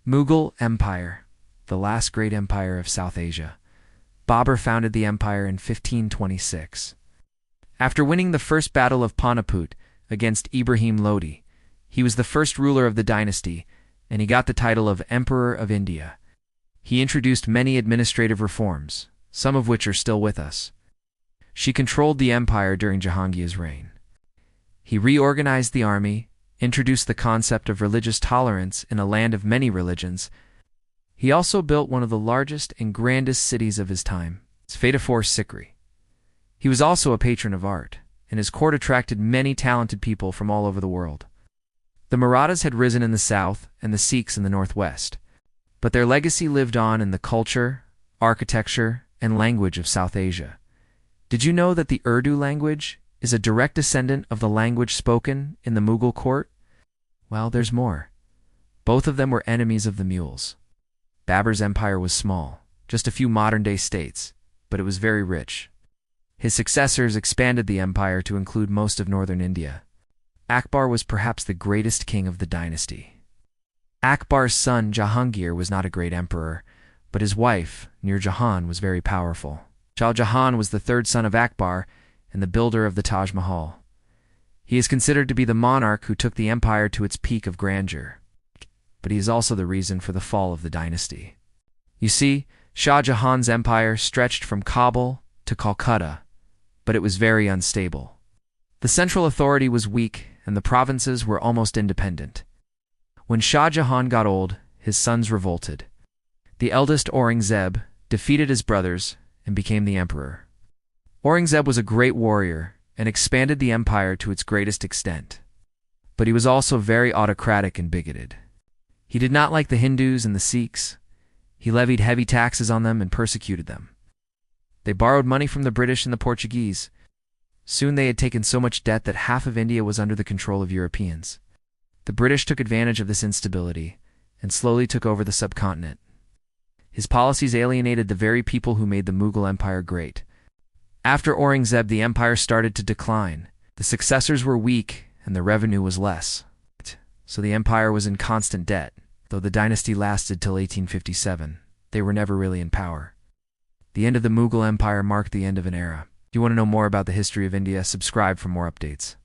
Mughal Empire, the last great empire of South Asia. Babur founded the empire in 1526. After winning the first battle of Paniput against Ibrahim Lodi, he was the first ruler of the dynasty, and he got the title of Emperor of India. He introduced many administrative reforms, some of which are still with us. She controlled the empire during Jahangir's reign. He reorganized the army, introduced the concept of religious tolerance in a land of many religions. He also built one of the largest and grandest cities of his time, Fatehpur Sikri. He was also a patron of art, and his court attracted many talented people from all over the world. The Marathas had risen in the south and the Sikhs in the northwest, but their legacy lived on in the culture, architecture, and language of South Asia. Did you know that the Urdu language is a direct descendant of the language spoken in the Mughal court? Well, there's more. Both of them were enemies of the mules. Babur's empire was small, just a few modern-day states, but it was very rich. His successors expanded the empire to include most of northern India. Akbar was perhaps the greatest king of the dynasty. Akbar's son Jahangir was not a great emperor, but his wife, Nur Jahan, was very powerful. Shah Jahan was the third son of Akbar and the builder of the Taj Mahal. He is considered to be the monarch who took the empire to its peak of grandeur, but he is also the reason for the fall of the dynasty. You see, Shah Jahan's empire stretched from Kabul to Calcutta, but it was very unstable. The central authority was weak, and the provinces were almost independent. When Shah Jahan got old, his sons revolted. The eldest Aurangzeb defeated his brothers and became the emperor. Aurangzeb was a great warrior and expanded the empire to its greatest extent. But he was also very autocratic and bigoted. He did not like the Hindus and the Sikhs. He levied heavy taxes on them and persecuted them. They borrowed money from the British and the Portuguese. Soon they had taken so much debt that half of India was under the control of Europeans. The British took advantage of this instability and slowly took over the subcontinent. His policies alienated the very people who made the Mughal Empire great. After Aurangzeb, the empire started to decline. The successors were weak and the revenue was less. So the empire was in constant debt. Though the dynasty lasted till 1857, they were never really in power. The end of the Mughal Empire marked the end of an era. If you want to know more about the history of India, subscribe for more updates.